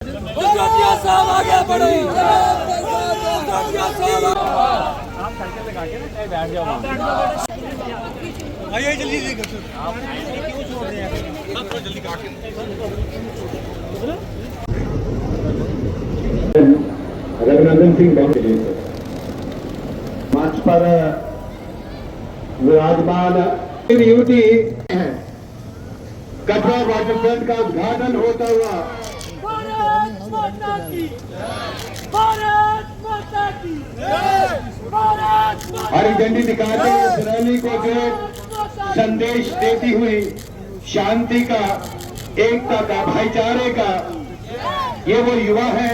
साहब आगे बढ़ो। आप साइकिल लगा के ना बैठ जाओ। आइए जल्दी जल्दी आप क्यों छोड़ रहे हैं? आप थोड़ा जल्दी काट रघुनंदन सिंह बंगली मंच पर विराजमान युवती कटरा वाटरफ्रंट का उद्घाटन होता हुआ भारत माता की, भारत माता की, भारत माता हरी झंडी दिखाते हुए इस रैली को जो संदेश देती हुई शांति का, एकता का, भाईचारे का, ये वो युवा है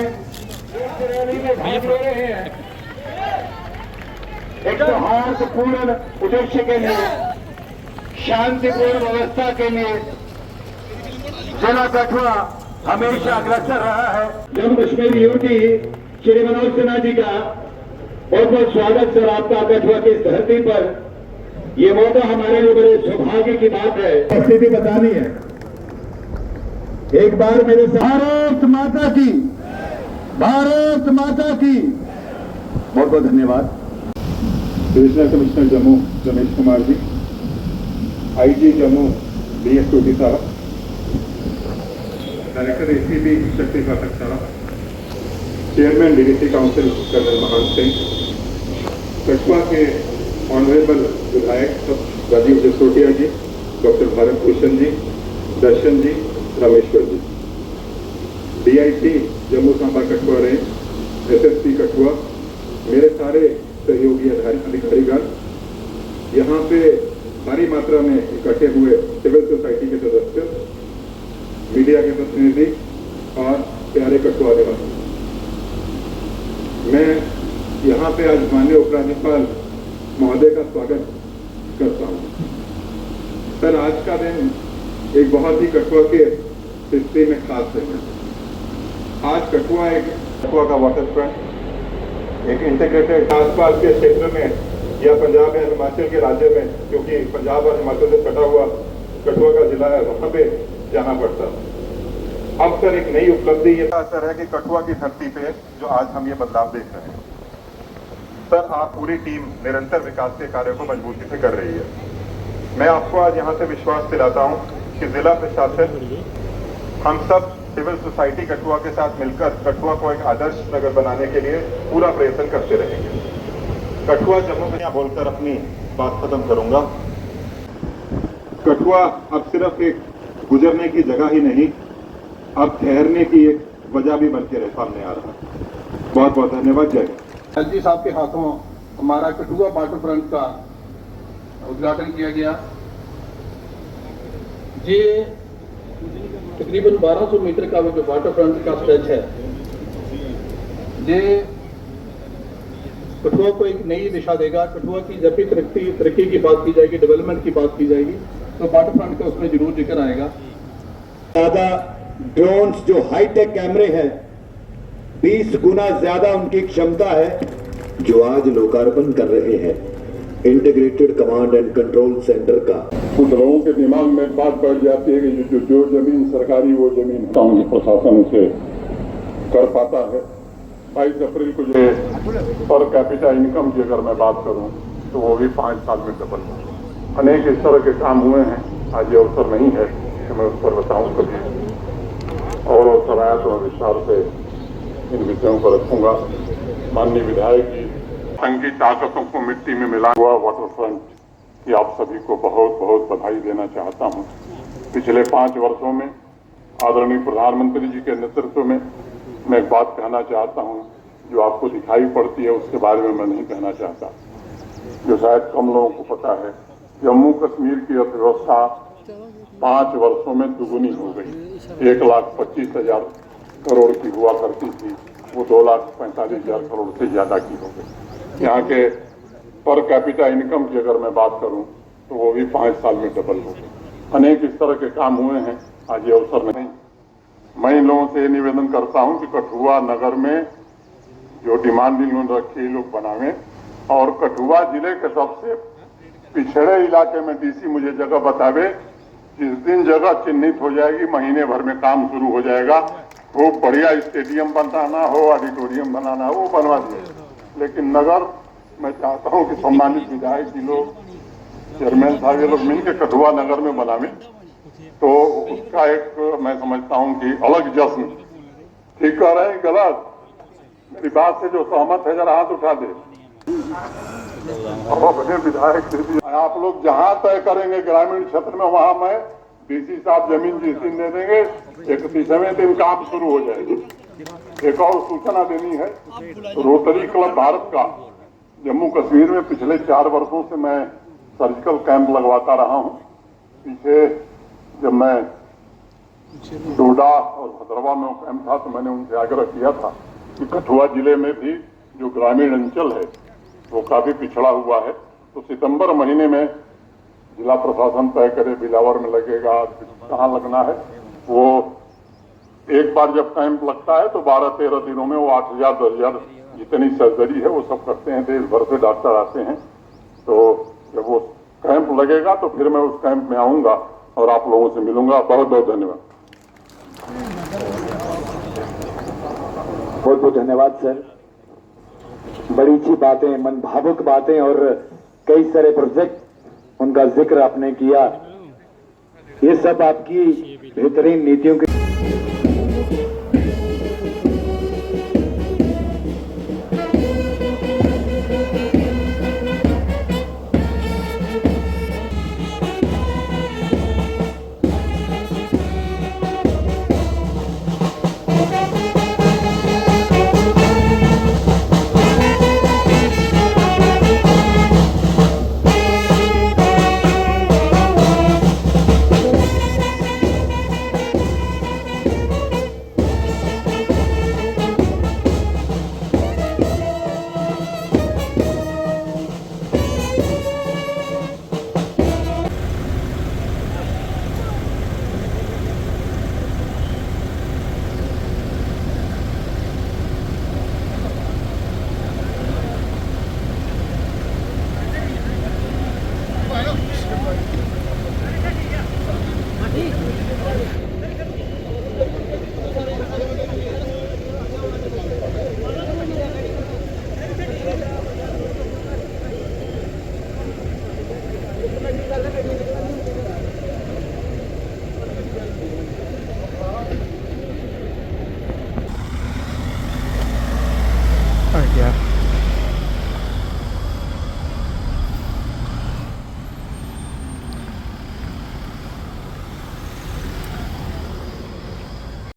एक सौहार्दपूर्ण उद्देश्य के लिए, शांतिपूर्ण व्यवस्था के लिए जिला कठुआ हमेशा अग्रसर रहा है। जम्मू कश्मीर युवती श्री मनोज सिन्हा जी का बहुत बहुत स्वागत सर आपका कठुआ की इस धरती पर। ये मौका हमारे लिए बड़े सौभाग्य की बात है। स्थिति बतानी है एक बार मेरे साथ। भारत माता की, भारत माता की। बहुत बहुत धन्यवाद। Divisional commissioner Jammu Ramesh Kumar ji, IG Jammu BS टोटी साहब, डायरेक्टर ACB शक्ति पाठक साहब, चेयरमैन DDC काउंसिल कर्नल महान सिंह, कठुआ के ऑनरेबल विधायक राजीव जसोटिया जी, डॉक्टर भारत भूषण जी, दर्शन जी, Rameshwar ji, DIC Jammu Samba Kathua range, SSP Kathua, मेरे सारे सहयोगी अधिकारीगण, यहाँ पे भारी मात्रा में इकट्ठे हुए सिविल सोसाइटी के सदस्य, मीडिया के प्रतिनिधि और प्यारे कठुआ निवासी, मैं यहाँ पे आज माननीय उपराज्यपाल महोदय का स्वागत करता हूँ। सर, आज का दिन एक बहुत ही कठुआ के हिस्से में खास दिन है। आज कठुआ का वाटर फ्रंट एक इंटीग्रेटेड आसपास के क्षेत्र में या पंजाब या हिमाचल के राज्य में, क्योंकि पंजाब और हिमाचल से सटा हुआ कठुआ का जिला है, वहां पे जाना पड़ता। अब सर एक नई उपलब्धि ये असर है कि कठुआ की धरती पे जो आज हम ये बदलाव देख रहे हैं, सर आप पूरी टीम निरंतर विकास के कार्यों को मजबूती से कर रही है। मैं आपको आज यहाँ से विश्वास दिलाता हूँ कि जिला प्रशासन, हम सब सिविल सोसाइटी कठुआ के साथ मिलकर कठुआ को एक आदर्श नगर बनाने के लिए पूरा प्रयत्न करते रहेंगे। कठुआ जम्मू में बोलकर अपनी बात खत्म करूंगा। कठुआ अब सिर्फ एक गुजरने की जगह ही नहीं, अब ठहरने की एक वजह भी बनकर सामने आ रहा है। बहुत बहुत धन्यवाद। जय हिंद। एलजी साहब के हाथों हमारा कठुआ वाटर फ्रंट का उद्घाटन किया गया। ये तकरीबन 1200 मीटर का वो जो वाटर फ्रंट का स्ट्रेच है, ये कठुआ को एक नई दिशा देगा। कठुआ की जब भी तरक्की की बात की जाएगी, डेवलपमेंट की बात की जाएगी, तो वाटर फ्रंट का उसमें जरूर जिक्र आएगा। ज्यादा ड्रोन्स जो हाईटेक कैमरे हैं, 20 गुना ज्यादा उनकी क्षमता है, जो आज लोकार्पण कर रहे हैं integrated command and control centre का। कुछ लोगों के दिमाग में बात बढ़ जाती है कि जो जमीन सरकारी वो जमीन प्रशासन से कर पाता है। 22 अप्रैल को जो पर कैपिटा इनकम की अगर मैं बात करूं तो वो भी 5 साल में डबल हो। अनेक इस तरह के काम हुए हैं। आज ये अवसर नहीं है कि मैं उस पर बताऊं कभी, और अवसर आया तो मैं विस्तार से इन विषयों को रखूंगा। माननीय विधायक जी, संघ की ताकतों को मिट्टी में मिला हुआ वाटर फ्रंट की आप सभी को बहुत बहुत बधाई देना चाहता हूँ। पिछले 5 वर्षों में आदरणीय प्रधानमंत्री जी के नेतृत्व में मैं एक बात कहना चाहता हूं, जो आपको दिखाई पड़ती है उसके बारे में मैं नहीं कहना चाहता, जो शायद कम लोगों को पता है। जम्मू कश्मीर की अर्थव्यवस्था 5 वर्षों में दुगुनी हो गई। 1,25,000 करोड़ की हुआ करती थी, वो 2,45,000 करोड़ से ज्यादा की हो गई। यहाँ के पर कैपिटा इनकम की अगर मैं बात करूं तो वो भी 5 साल में डबल हो गई। अनेक इस तरह के काम हुए हैं। आज ये अवसर नहीं, मैं इन लोगों से निवेदन करता हूं कि कठुआ नगर में जो डिमांड इन्होंने रखी लोग बनावें, और कठुआ जिले के सबसे पिछड़े इलाके में DC मुझे जगह बतावे। जिस दिन जगह चिन्हित हो जाएगी, महीने भर में काम शुरू हो जाएगा। खूब बढ़िया स्टेडियम बनाना हो, ऑडिटोरियम बनाना हो, वो बनवा दिए। लेकिन नगर मैं चाहता हूं कि सम्मानित विधायक जी लोग, चेयरमैन साहब, ये लोग मिलकर कठुआ नगर में बनावे, तो उसका एक मैं समझता हूं कि अलग जश्न। ठीक कह रहे हैं गलत? मेरी बात से जो सहमत है जरा हाथ उठा दे। अब अपने विधायक दीदी, आप लोग जहां तय करेंगे ग्रामीण क्षेत्र में, वहां मैं डीसी साहब जमीन जिस दिन दे देंगे, 31वें दिन काम शुरू हो जाएगी। एक और सूचना देनी है, रोटरी क्लब भारत का जम्मू कश्मीर में पिछले 4 वर्षों से मैं सर्जिकल कैंप लगवाता रहा हूं। पीछे जब मैं डोडा और भद्रवा में कैंप था तो मैंने उनसे आग्रह किया था कि कठुआ जिले में भी जो ग्रामीण अंचल है वो काफी पिछड़ा हुआ है, तो सितंबर महीने में जिला प्रशासन तय करे बिलावर में लगेगा, कहाँ लगना है। वो एक बार जब कैंप लगता है तो 12-13 दिनों में वो 8,000-10,000 जितनी सर्जरी है वो सब करते हैं, देश भर से डॉक्टर आते हैं। तो जब वो कैंप लगेगा तो फिर मैं उस कैंप में आऊंगा और आप लोगों से मिलूंगा। बहुत बहुत धन्यवाद। बहुत बहुत धन्यवाद सर। बड़ी अच्छी बातें, मन भावुक बातें और कई सारे प्रोजेक्ट उनका जिक्र आपने किया। ये सब आपकी बेहतरीन नीतियों की